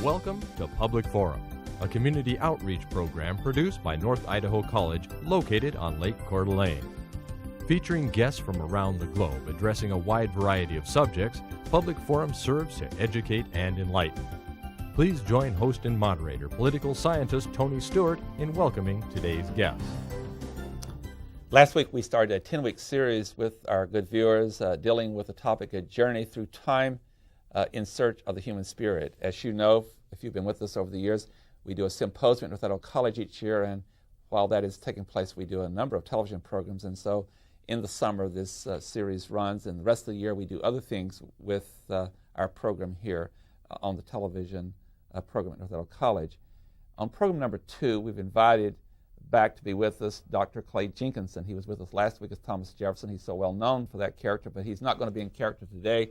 Welcome to Public Forum, a community outreach program produced by North Idaho College located on Lake Coeur d'Alene. Featuring guests from around the globe addressing a wide variety of subjects, Public Forum serves to educate and enlighten. Please join host and moderator, political scientist Tony Stewart, in welcoming today's guests. Last week we started a 10-week series with our good viewers dealing with the topic of journey through time in search of the human spirit. As you know, if you've been with us over the years, we do a symposium at North Idaho College each year, and while that is taking place, we do a number of television programs. And so in the summer, this series runs, and the rest of the year we do other things with our program here on the television program at North Idaho College. On program number 2, we've invited back to be with us Dr. Clay Jenkinson. He was with us last week as Thomas Jefferson. He's so well known for that character, but he's not going to be in character today.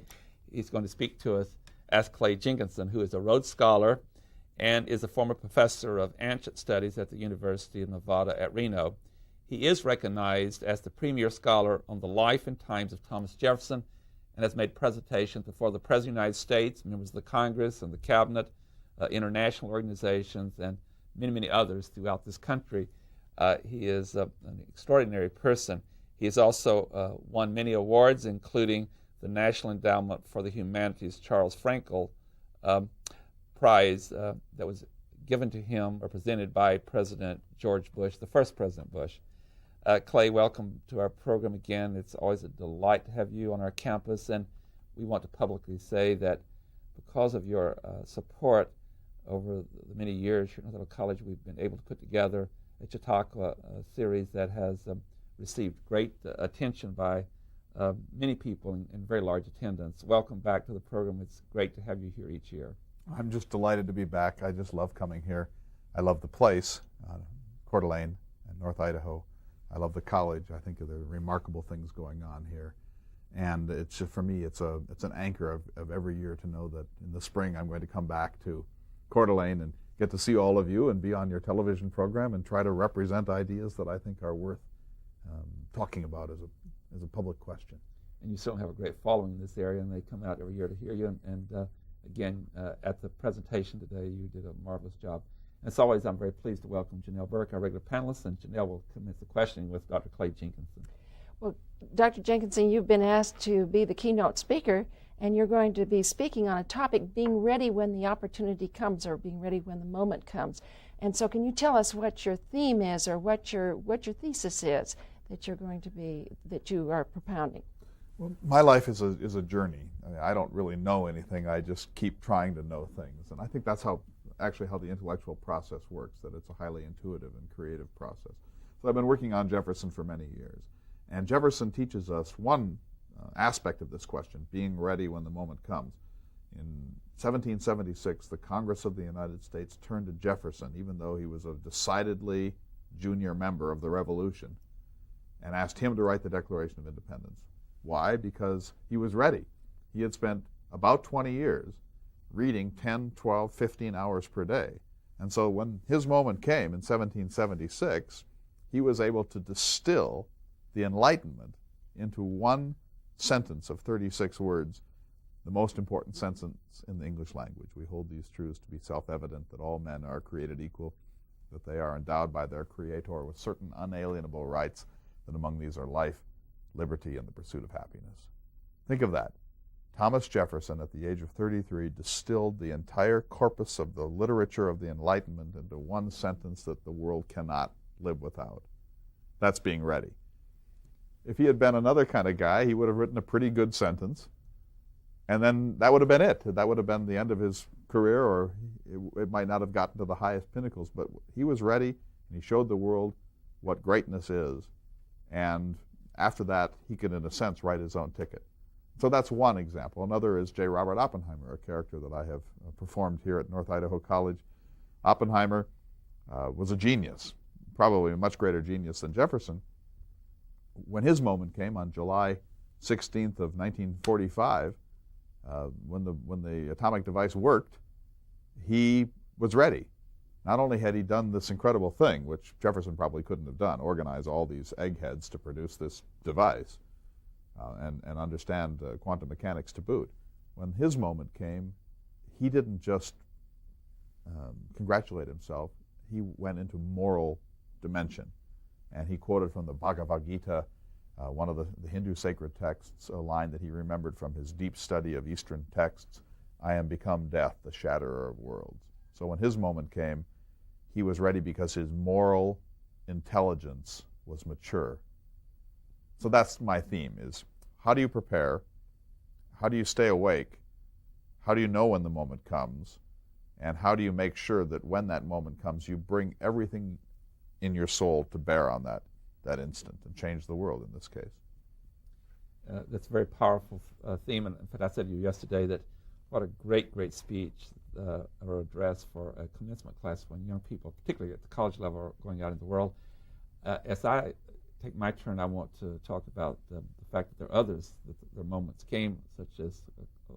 He's going to speak to us as Clay Jenkinson, who is a Rhodes Scholar and is a former professor of ancient studies at the University of Nevada at Reno. He is recognized as the premier scholar on the life and times of Thomas Jefferson and has made presentations before the President of the United States, members of the Congress and the Cabinet, international organizations, and many, many others throughout this country. He is an extraordinary person. He has also won many awards, including the National Endowment for the Humanities Charles Frankel Prize that was given to him or presented by President George Bush, the first President Bush. Clay, welcome to our program again. It's always a delight to have you on our campus, and we want to publicly say that because of your support over the many years here at North Idaho College, we've been able to put together a Chautauqua series that has received great attention by many people in very large attendance. Welcome back to the program. It's great to have you here each year. I'm just delighted to be back. I just love coming here. I love the place, Coeur d'Alene and North Idaho. I love the college. I think there are remarkable things going on here. And it's for me, it's an anchor of every year to know that in the spring I'm going to come back to Coeur d'Alene and get to see all of you and be on your television program and try to represent ideas that I think are worth talking about as a public question. And you certainly have a great following in this area, and they come out every year to hear you. And again, at the presentation today, you did a marvelous job. As always, I'm very pleased to welcome Janelle Burke, our regular panelist, and Janelle will commence the questioning with Dr. Clay Jenkinson. Well, Dr. Jenkinson, you've been asked to be the keynote speaker, and you're going to be speaking on a topic, being ready when the opportunity comes, or being ready when the moment comes. And so can you tell us what your theme is, or what your thesis is that you are propounding? Well, my life is a journey. I mean, I don't really know anything. I just keep trying to know things. And I think that's how the intellectual process works, that it's a highly intuitive and creative process. So I've been working on Jefferson for many years. And Jefferson teaches us one aspect of this question, being ready when the moment comes. In 1776, the Congress of the United States turned to Jefferson, even though he was a decidedly junior member of the Revolution, and asked him to write the Declaration of Independence. Why? Because he was ready. He had spent about 20 years reading 10, 12, 15 hours per day. And so when his moment came in 1776, he was able to distill the Enlightenment into one sentence of 36 words, the most important sentence in the English language. We hold these truths to be self-evident, that all men are created equal, that they are endowed by their Creator with certain unalienable rights, that among these are life, liberty, and the pursuit of happiness. Think of that. Thomas Jefferson, at the age of 33, distilled the entire corpus of the literature of the Enlightenment into one sentence that the world cannot live without. That's being ready. If he had been another kind of guy, he would have written a pretty good sentence, and then that would have been it. That would have been the end of his career, or it might not have gotten to the highest pinnacles, but he was ready, and he showed the world what greatness is, and after that, he could, in a sense, write his own ticket. So that's one example. Another is J. Robert Oppenheimer, a character that I have performed here at North Idaho College. Oppenheimer was a genius, probably a much greater genius than Jefferson. When his moment came on July 16th of 1945, when the atomic device worked, he was ready. Not only had he done this incredible thing, which Jefferson probably couldn't have done, organize all these eggheads to produce this device and understand quantum mechanics to boot. When his moment came, he didn't just congratulate himself, he went into moral dimension. And he quoted from the Bhagavad Gita, one of the Hindu sacred texts, a line that he remembered from his deep study of Eastern texts, "I am become death, the shatterer of worlds." So when his moment came, he was ready because his moral intelligence was mature. So that's my theme, is how do you prepare? How do you stay awake? How do you know when the moment comes? And how do you make sure that when that moment comes, you bring everything in your soul to bear on that instant and change the world in this case? That's a very powerful theme. And in fact, I said to you yesterday that what a great speech or address for a commencement class when young people, particularly at the college level, are going out in the world. As I take my turn, I want to talk about the fact that there are others, that their moments came, such as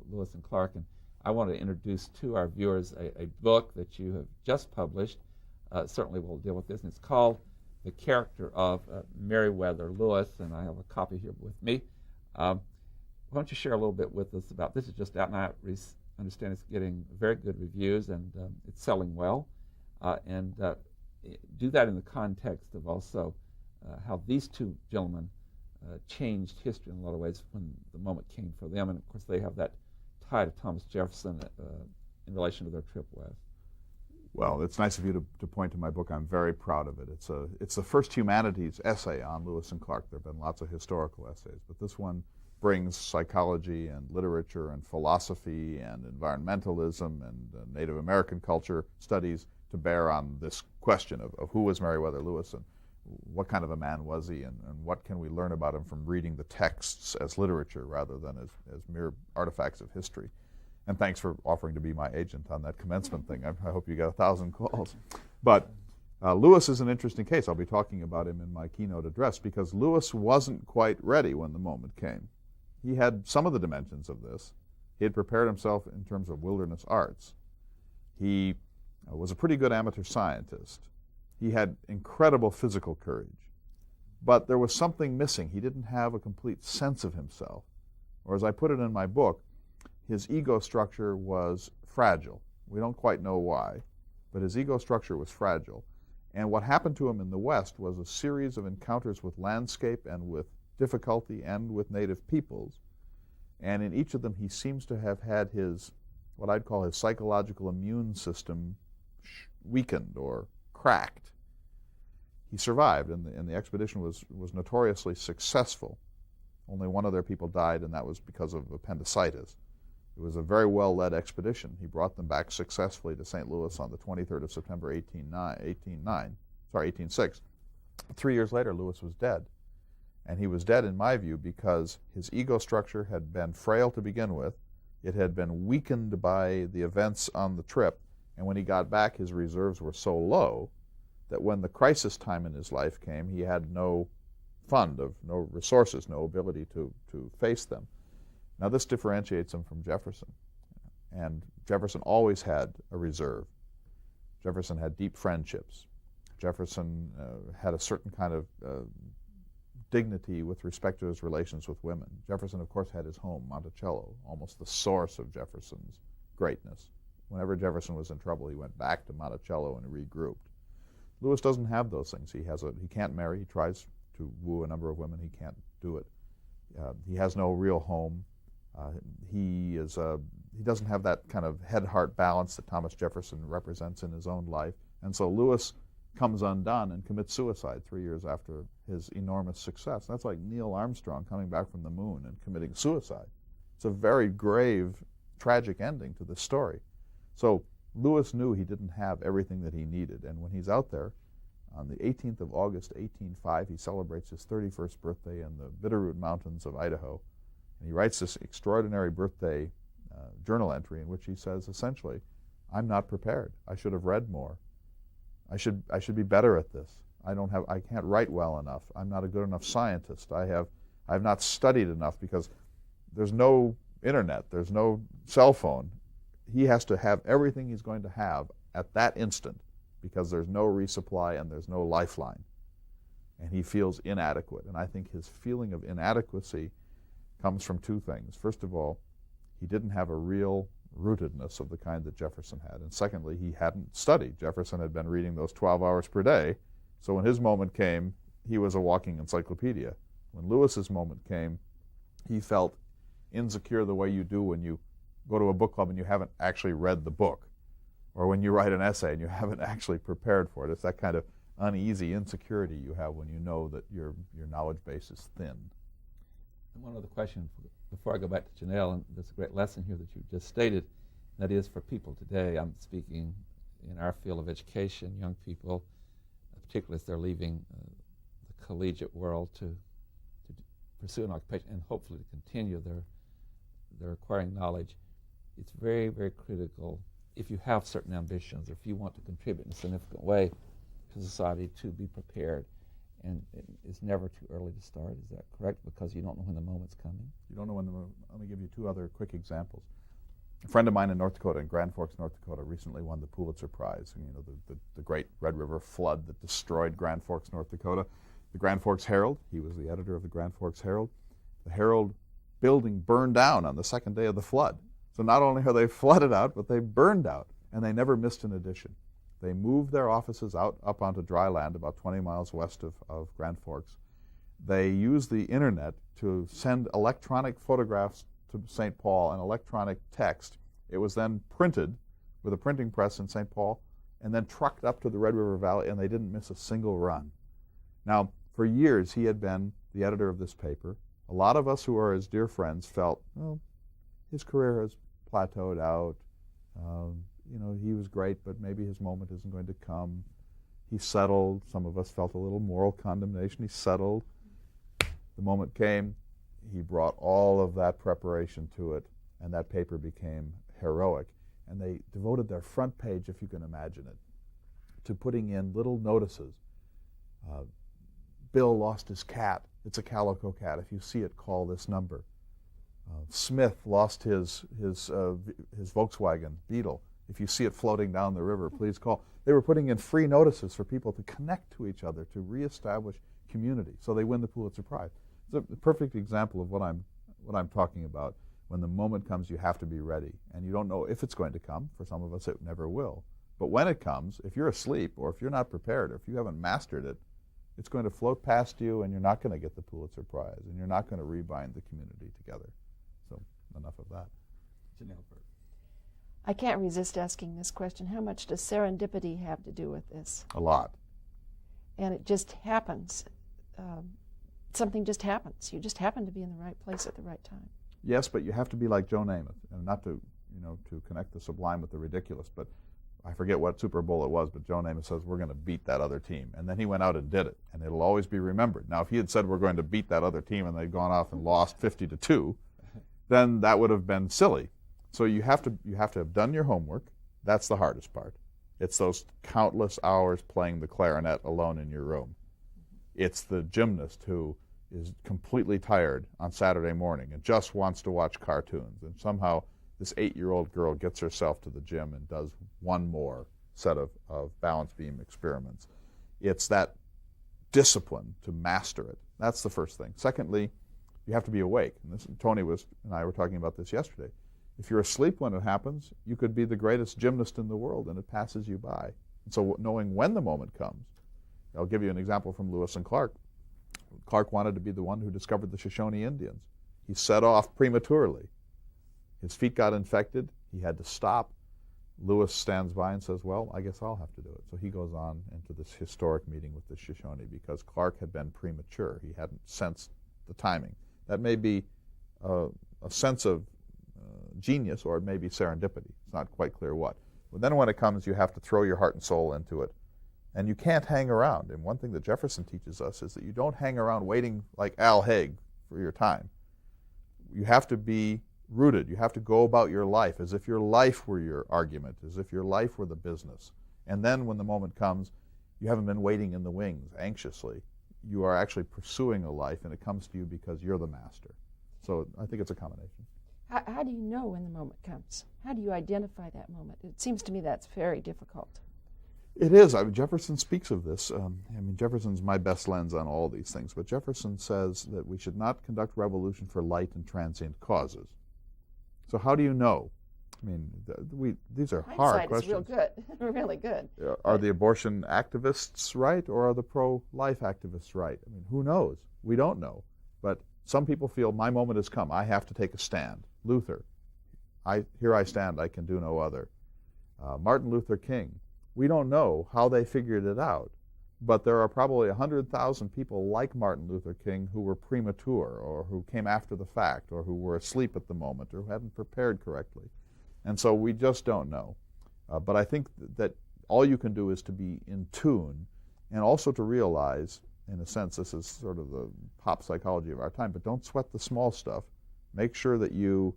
Lewis and Clark. And I want to introduce to our viewers a book that you have just published. Certainly will deal with this, and it's called The Character of Meriwether Lewis, and I have a copy here with me. Why don't you share a little bit with us about this? It's just out, and I understand it's getting very good reviews, and it's selling well. And do that in the context of also how these two gentlemen changed history in a lot of ways when the moment came for them. And of course, they have that tie to Thomas Jefferson in relation to their trip west. Well, it's nice of you to point to my book. I'm very proud of it. It's the first humanities essay on Lewis and Clark. There have been lots of historical essays, but this one brings psychology and literature and philosophy and environmentalism and Native American culture studies to bear on this question of who was Meriwether Lewis and what kind of a man was he, and what can we learn about him from reading the texts as literature rather than as mere artifacts of history. And thanks for offering to be my agent on that commencement thing. I hope you got 1,000 calls. But Lewis is an interesting case. I'll be talking about him in my keynote address because Lewis wasn't quite ready when the moment came. He had some of the dimensions of this. He had prepared himself in terms of wilderness arts. He was a pretty good amateur scientist. He had incredible physical courage. But there was something missing. He didn't have a complete sense of himself. Or as I put it in my book, his ego structure was fragile. We don't quite know why, but his ego structure was fragile. And what happened to him in the West was a series of encounters with landscape and with difficulty and with native peoples. And in each of them, he seems to have had his, what I'd call his psychological immune system weakened or cracked. He survived, and the expedition was notoriously successful. Only one of their people died, and that was because of appendicitis. It was a very well-led expedition. He brought them back successfully to St. Louis on the 23rd of September, 1806. 3 years later, Lewis was dead. And he was dead, in my view, because his ego structure had been frail to begin with. It had been weakened by the events on the trip. And when he got back, his reserves were so low that when the crisis time in his life came, he had no fund, no resources, no ability to face them. Now, this differentiates him from Jefferson. And Jefferson always had a reserve. Jefferson had deep friendships. Jefferson had a certain kind of dignity with respect to his relations with women. Jefferson, of course, had his home, Monticello, almost the source of Jefferson's greatness. Whenever Jefferson was in trouble, he went back to Monticello and regrouped. Lewis doesn't have those things. He can't marry. He tries to woo a number of women. He can't do it. He has no real home. He doesn't have that kind of head-heart balance that Thomas Jefferson represents in his own life. And so Lewis comes undone and commits suicide 3 years after his enormous success. That's like Neil Armstrong coming back from the moon and committing suicide. It's a very grave, tragic ending to this story. So Lewis knew he didn't have everything that he needed. And when he's out there, on the 18th of August, 1805, he celebrates his 31st birthday in the Bitterroot Mountains of Idaho. And he writes this extraordinary birthday journal entry in which he says, essentially, I'm not prepared. I should have read more. I should be better at this. I can't write well enough. I'm not a good enough scientist. I have not studied enough because there's no internet. There's no cell phone. He has to have everything he's going to have at that instant because there's no resupply and there's no lifeline. And he feels inadequate. And I think his feeling of inadequacy comes from two things. First of all, he didn't have a real rootedness of the kind that Jefferson had. And secondly, he hadn't studied. Jefferson had been reading those 12 hours per day. So when his moment came, he was a walking encyclopedia. When Lewis's moment came, he felt insecure the way you do when you go to a book club and you haven't actually read the book, or when you write an essay and you haven't actually prepared for it. It's that kind of uneasy insecurity you have when you know that your knowledge base is thin. And one other question before I go back to Janelle, and there's a great lesson here that you just stated, and that is for people today. I'm speaking in our field of education, young people, particularly as they're leaving the collegiate world to pursue an occupation and hopefully to continue their acquiring knowledge. It's very, very critical, if you have certain ambitions or if you want to contribute in a significant way to society, to be prepared. And it's never too early to start. Is that correct? Because you don't know when the moment's coming. You don't know when the moment. Let me give you two other quick examples. A friend of mine in North Dakota, in Grand Forks, North Dakota, recently won the Pulitzer Prize. You know, the great Red River flood that destroyed Grand Forks, North Dakota. The Grand Forks Herald, he was the editor of the Grand Forks Herald. The Herald building burned down on the second day of the flood. So not only are they flooded out, but they burned out, and they never missed an edition. They moved their offices out up onto dry land about 20 miles west of Grand Forks. They used the internet to send electronic photographs to St. Paul and electronic text. It was then printed with a printing press in St. Paul and then trucked up to the Red River Valley, and they didn't miss a single run. Now, for years, he had been the editor of this paper. A lot of us who are his dear friends felt, well, his career has plateaued out. You know, he was great, but maybe his moment isn't going to come. He settled. Some of us felt a little moral condemnation. He settled. The moment came. He brought all of that preparation to it, and that paper became heroic. And they devoted their front page, if you can imagine it, to putting in little notices. Bill lost his cat. It's a calico cat. If you see it, call this number. Smith lost his Volkswagen Beetle. If you see it floating down the river, please call. They were putting in free notices for people to connect to each other, to reestablish community, so they win the Pulitzer Prize. It's a perfect example of what I'm talking about. When the moment comes, you have to be ready, and you don't know if it's going to come. For some of us, it never will. But when it comes, if you're asleep or if you're not prepared or if you haven't mastered it, it's going to float past you, and you're not going to get the Pulitzer Prize, and you're not going to rebind the community together. So enough of that. Janelle Burt. I can't resist asking this question. How much does serendipity have to do with this? A lot. And it just happens. Something just happens. You just happen to be in the right place at the right time. Yes, but you have to be like Joe Namath, and not to, to connect the sublime with the ridiculous, but I forget what Super Bowl it was, but Joe Namath says, we're going to beat that other team. And then he went out and did it, and it'll always be remembered. Now, if he had said we're going to beat that other team and they'd gone off and lost 50-2, then that would have been silly. So you have to have done your homework. That's the hardest part. It's those countless hours playing the clarinet alone in your room. It's the gymnast who is completely tired on Saturday morning and just wants to watch cartoons. And somehow this 8-year-old girl gets herself to the gym and does one more set of balance beam experiments. It's that discipline to master it. That's the first thing. Secondly, you have to be awake. And Tony and I were talking about this yesterday. If you're asleep when it happens, you could be the greatest gymnast in the world and it passes you by. And so knowing when the moment comes, I'll give you an example from Lewis and Clark. Clark wanted to be the one who discovered the Shoshone Indians. He set off prematurely. His feet got infected. He had to stop. Lewis stands by and says, well, I guess I'll have to do it. So he goes on into this historic meeting with the Shoshone because Clark had been premature. He hadn't sensed the timing. That may be a sense of genius, or it may be serendipity. It's not quite clear what. But then when it comes, you have to throw your heart and soul into it. And you can't hang around. And one thing that Jefferson teaches us is that you don't hang around waiting like Al Haig for your time. You have to be rooted. You have to go about your life as if your life were your argument, as if your life were the business. And then when the moment comes, you haven't been waiting in the wings anxiously. You are actually pursuing a life, and it comes to you because you're the master. So I think it's a combination. How do you know when the moment comes? How do you identify that moment? It seems to me that's very difficult. It is. Jefferson speaks of this. Jefferson's my best lens on all these things, but Jefferson says that we should not conduct revolution for light and transient causes. So how do you know? I mean, these are hard Hindsight questions. is real good, really good. Are the abortion activists right, or are the pro-life activists right? I mean, who knows? We don't know. But some people feel my moment has come. I have to take a stand. Luther, here I stand. I can do no other. Martin Luther King. We don't know how they figured it out, but there are probably 100,000 people like Martin Luther King who were premature, or who came after the fact, or who were asleep at the moment, or who hadn't prepared correctly. And so we just don't know. But I think that all you can do is to be in tune, and also to realize, in a sense, this is sort of the pop psychology of our time, but don't sweat the small stuff. Make sure that your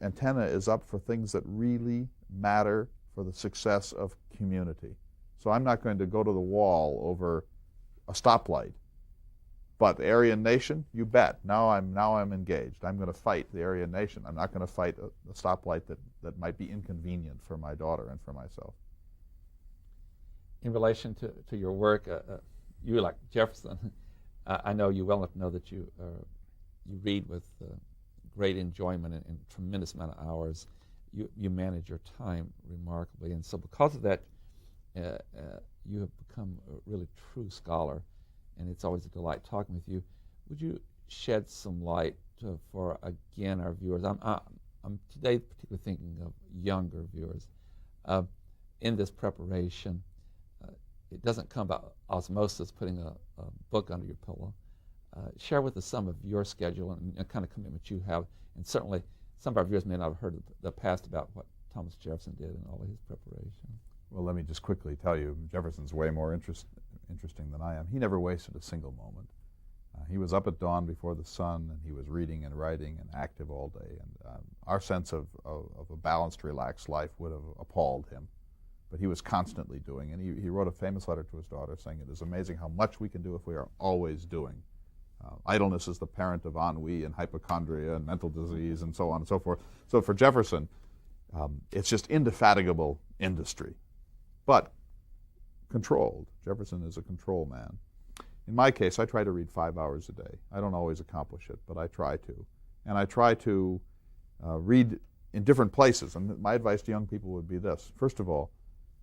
antenna is up for things that really matter for the success of community. So I'm not going to go to the wall over a stoplight. But the Aryan Nation, you bet. Now I'm engaged. I'm going to fight the Aryan Nation. I'm not going to fight a stoplight that might be inconvenient for my daughter and for myself. In relation to your work, you, like Jefferson, I know you well enough to know that you read with great enjoyment and tremendous amount of hours. You manage your time remarkably, and so because of that, you have become a really true scholar. And it's always a delight talking with you. Would you shed some light for, again, our viewers? I'm today particularly thinking of younger viewers. In this preparation, it doesn't come by osmosis, putting a book under your pillow. Share with us some of your schedule and kind of commitment you have. And certainly, some of our viewers may not have heard the past about what Thomas Jefferson did in all of his preparation. Well, let me just quickly tell you, Jefferson's way more interesting than I am. He never wasted a single moment. He was up at dawn before the sun, and he was reading and writing and active all day. And our sense of a balanced, relaxed life would have appalled him. But he was constantly doing. And he wrote a famous letter to his daughter saying, "It is amazing how much we can do if we are always doing." Idleness is the parent of ennui and hypochondria and mental disease and so on and so forth. So for Jefferson, it's just indefatigable industry. But controlled. Jefferson is a control man. In my case, I try to read 5 hours a day. I don't always accomplish it, but I try to. And I try to read in different places. And my advice to young people would be this. First of all,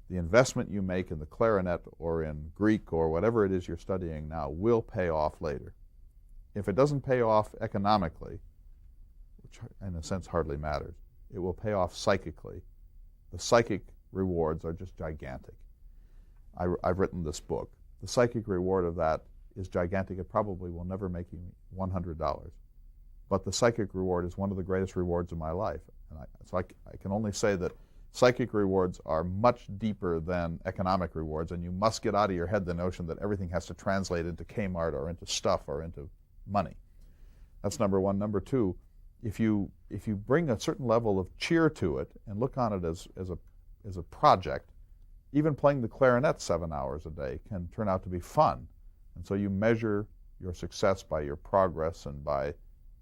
the investment you make in the clarinet or in Greek or whatever it is you're studying now will pay off later. If it doesn't pay off economically, which in a sense hardly matters, it will pay off psychically. The psychic rewards are just gigantic. I've written this book. The psychic reward of that is gigantic. It probably will never make you $100. But the psychic reward is one of the greatest rewards of my life. And so I can only say that psychic rewards are much deeper than economic rewards, and you must get out of your head the notion that everything has to translate into Kmart or into stuff or into money. That's number one. Number two, if you bring a certain level of cheer to it and look on it as a project, even playing the clarinet 7 hours a day can turn out to be fun. And so you measure your success by your progress and by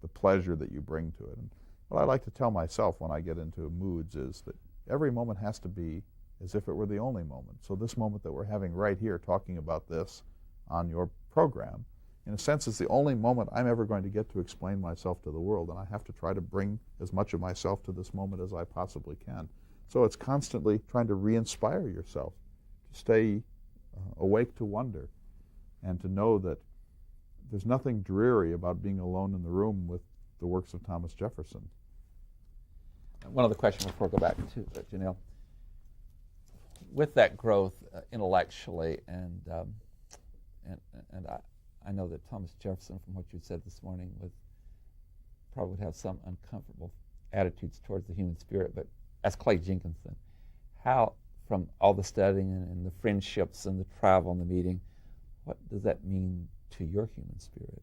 the pleasure that you bring to it. And what I like to tell myself when I get into moods is that every moment has to be as if it were the only moment. So this moment that we're having right here, talking about this on your program, in a sense is the only moment I'm ever going to get to explain myself to the world, and I have to try to bring as much of myself to this moment as I possibly can. So it's constantly trying to re-inspire yourself, to stay awake to wonder, and to know that there's nothing dreary about being alone in the room with the works of Thomas Jefferson. One other question before I go back to Janelle. With that growth intellectually, and I know that Thomas Jefferson, from what you said this morning, probably would have some uncomfortable attitudes towards the human spirit, but as Clay Jenkinson, how, from all the studying and the friendships and the travel and the meeting, what does that mean to your human spirit?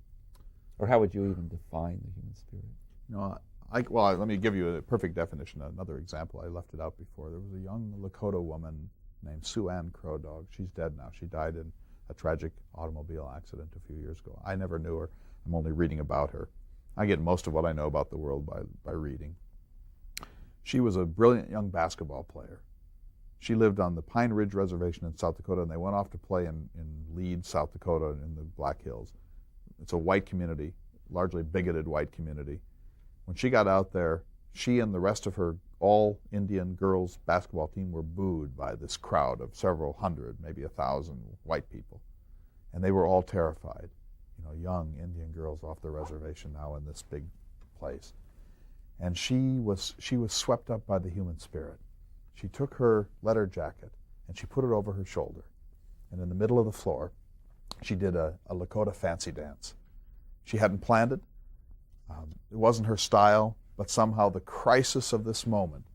Or how would you even define the human spirit? Let me give you a perfect definition. Another example, I left it out before. There was a young Lakota woman named Sue Ann Crow Dog. She's dead now. She died in a tragic automobile accident a few years ago. I never knew her. I'm only reading about her. I get most of what I know about the world by reading. She was a brilliant young basketball player. She lived on the Pine Ridge Reservation in South Dakota, and they went off to play in Leeds, South Dakota, in the Black Hills. It's a white community, largely bigoted white community. When she got out there, she and the rest of her all-Indian girls basketball team were booed by this crowd of several hundred, maybe 1,000 white people. And they were all terrified. Young Indian girls off the reservation now in this big place. And she was swept up by the human spirit. She took her letter jacket and she put it over her shoulder. And in the middle of the floor, she did a Lakota fancy dance. She hadn't planned it. It wasn't her style, but somehow the crisis of this moment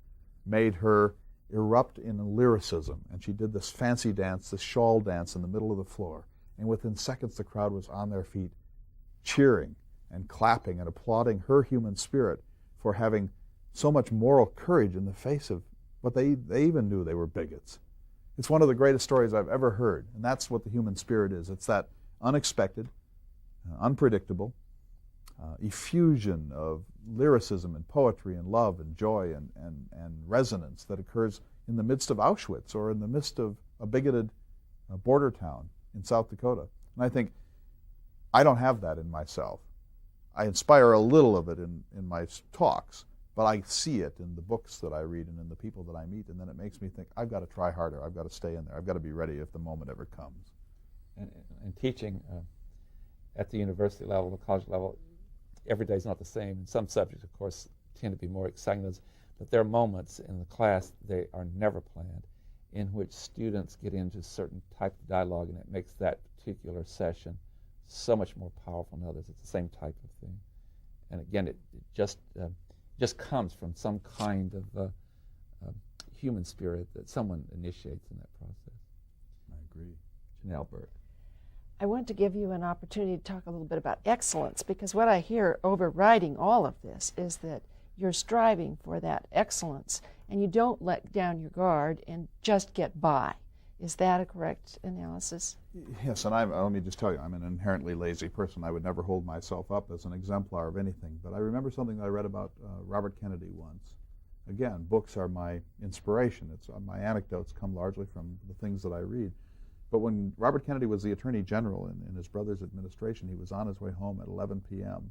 made her erupt in lyricism. And she did this fancy dance, this shawl dance in the middle of the floor. And within seconds, the crowd was on their feet, cheering and clapping and applauding her human spirit for having so much moral courage in the face of what they even knew they were bigots. It's one of the greatest stories I've ever heard, and that's what the human spirit is. It's that unexpected, unpredictable effusion of lyricism and poetry and love and joy and resonance that occurs in the midst of Auschwitz or in the midst of a bigoted border town in South Dakota. And I think I don't have that in myself. I inspire a little of it in my talks, but I see it in the books that I read and in the people that I meet, and then it makes me think, I've got to try harder, I've got to stay in there, I've got to be ready if the moment ever comes. And teaching at the university level, the college level, every day is not the same. And some subjects, of course, tend to be more exciting, but there are moments in the class, they are never planned, in which students get into certain type of dialogue, and it makes that particular session so much more powerful than others. It's the same type of thing. And again, it just comes from some kind of human spirit that someone initiates in that process. I agree. Janelle Burke. I want to give you an opportunity to talk a little bit about excellence, because what I hear overriding all of this is that you're striving for that excellence, and you don't let down your guard and just get by. Is that a correct analysis? Yes, and let me just tell you, I'm an inherently lazy person. I would never hold myself up as an exemplar of anything. But I remember something that I read about Robert Kennedy once. Again, books are my inspiration. My anecdotes come largely from the things that I read. But when Robert Kennedy was the Attorney General in his brother's administration, he was on his way home at 11 p.m.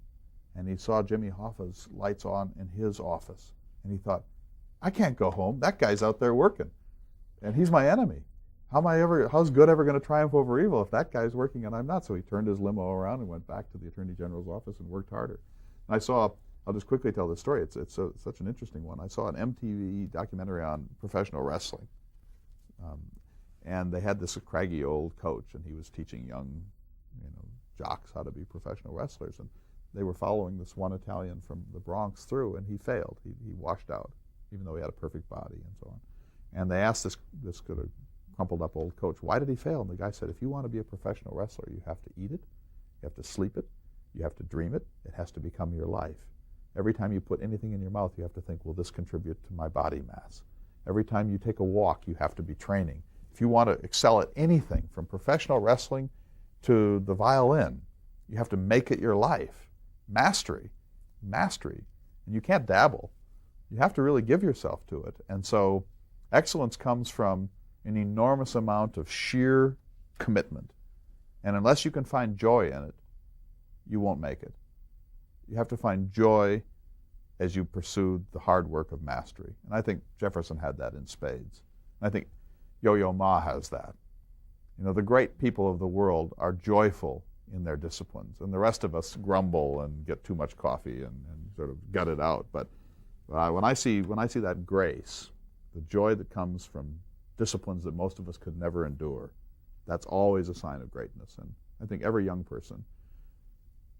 and he saw Jimmy Hoffa's lights on in his office. And he thought, I can't go home. That guy's out there working. And he's my enemy. How's good ever going to triumph over evil if that guy's working and I'm not? So he turned his limo around and went back to the Attorney General's office and worked harder. And I'll just quickly tell this story. It's such an interesting one. I saw an MTV documentary on professional wrestling. And they had this craggy old coach, and he was teaching young jocks how to be professional wrestlers. And they were following this one Italian from the Bronx through, and he failed. He washed out, even though he had a perfect body and so on. And they asked this sort of crumpled up old coach, why did he fail? And the guy said, if you want to be a professional wrestler, you have to eat it, you have to sleep it, you have to dream it, it has to become your life. Every time you put anything in your mouth, you have to think, will this contribute to my body mass? Every time you take a walk, you have to be training. If you want to excel at anything, from professional wrestling to the violin, you have to make it your life. Mastery. And you can't dabble. You have to really give yourself to it. And so excellence comes from an enormous amount of sheer commitment. And unless you can find joy in it, you won't make it. You have to find joy as you pursue the hard work of mastery. And I think Jefferson had that in spades. And I think Yo-Yo Ma has that. The great people of the world are joyful in their disciplines, and the rest of us grumble and get too much coffee and sort of gut it out. But when I see that grace, the joy that comes from disciplines that most of us could never endure, that's always a sign of greatness. And I think every young person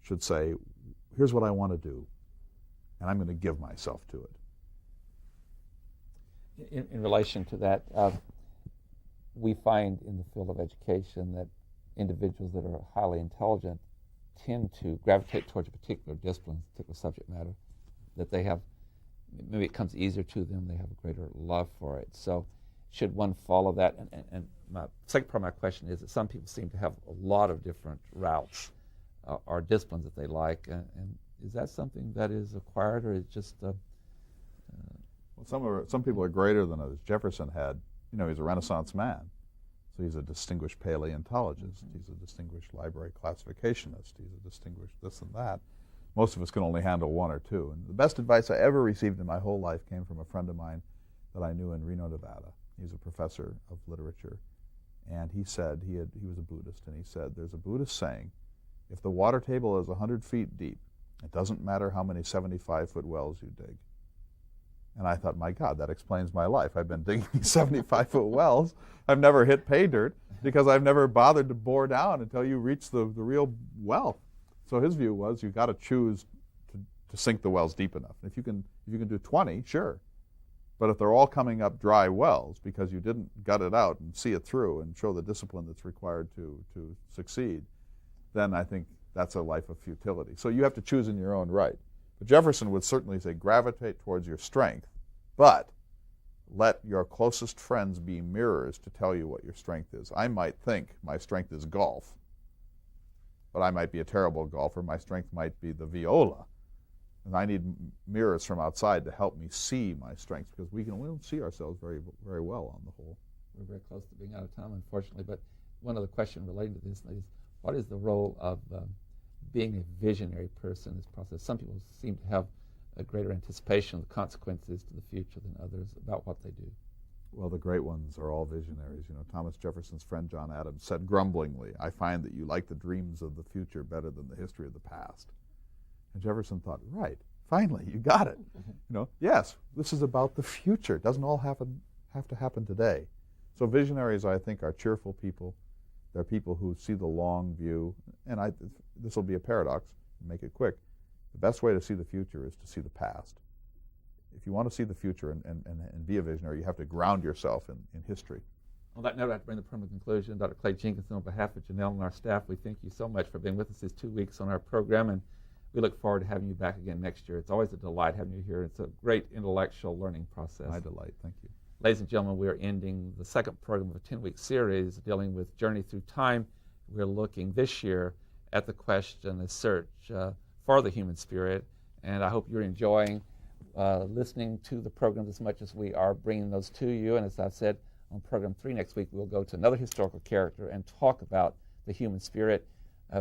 should say, here's what I want to do, and I'm going to give myself to it. In relation to that, we find in the field of education that individuals that are highly intelligent tend to gravitate towards a particular discipline, particular subject matter, that they have, maybe it comes easier to them, they have a greater love for it. So should one follow that? And my second part of my question is that some people seem to have a lot of different routes or disciplines that they like, and is that something that is acquired, or is just well, some people are greater than others. Jefferson had, he's a Renaissance man, so he's a distinguished paleontologist, he's a distinguished library classificationist, he's a distinguished this and that. Most of us can only handle one or two. And the best advice I ever received in my whole life came from a friend of mine that I knew in Reno, Nevada. He's a professor of literature. And he said, he was a Buddhist, and he said, there's a Buddhist saying, if the water table is 100 feet deep, it doesn't matter how many 75-foot wells you dig. And I thought, my God, that explains my life. I've been digging 75-foot wells. I've never hit pay dirt because I've never bothered to bore down until you reach the real well. So his view was you've got to choose to sink the wells deep enough. If you can do 20, sure. But if they're all coming up dry wells because you didn't gut it out and see it through and show the discipline that's required to succeed, then I think that's a life of futility. So you have to choose in your own right. But Jefferson would certainly say gravitate towards your strength, but let your closest friends be mirrors to tell you what your strength is. I might think my strength is golf, but I might be a terrible golfer. My strength might be the viola. And I need mirrors from outside to help me see my strengths, because we don't see ourselves very, very well on the whole. We're very close to being out of time, unfortunately, but one other question related to this is, what is the role of being a visionary person in this process? Some people seem to have a greater anticipation of the consequences to the future than others about what they do. Well, the great ones are all visionaries. You know, Thomas Jefferson's friend John Adams said grumblingly, I find that you like the dreams of the future better than the history of the past. And Jefferson thought, right, finally, you got it. You know, yes, this is about the future. It doesn't all have to happen today. So visionaries, I think, are cheerful people. They're people who see the long view. And this will be a paradox, make it quick. The best way to see the future is to see the past. If you want to see the future and be a visionary, you have to ground yourself in history. On that note, I have to bring the program to conclusion. Dr. Clay Jenkinson, on behalf of Janelle and our staff, we thank you so much for being with us these 2 weeks on our program, and we look forward to having you back again next year. It's always a delight having you here. It's a great intellectual learning process. My delight. Thank you. Ladies and gentlemen, we are ending the second program of a 10-week series dealing with Journey Through Time. We're looking this year at the question, the search for the human spirit, and I hope you're enjoying listening to the programs as much as we are bringing those to you. And as I've said, on program 3 next week, we'll go to another historical character and talk about the human spirit.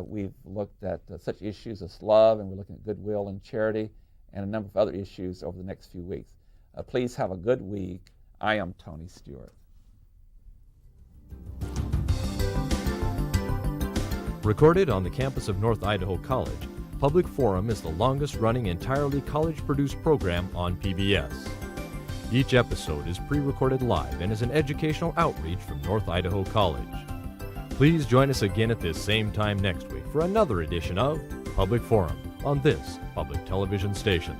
We've looked at such issues as love, and we're looking at goodwill and charity, and a number of other issues over the next few weeks. Please have a good week. I am Tony Stewart. Recorded on the campus of North Idaho College, Public Forum is the longest-running entirely college-produced program on PBS. Each episode is pre-recorded live and is an educational outreach from North Idaho College. Please join us again at this same time next week for another edition of Public Forum on this public television station.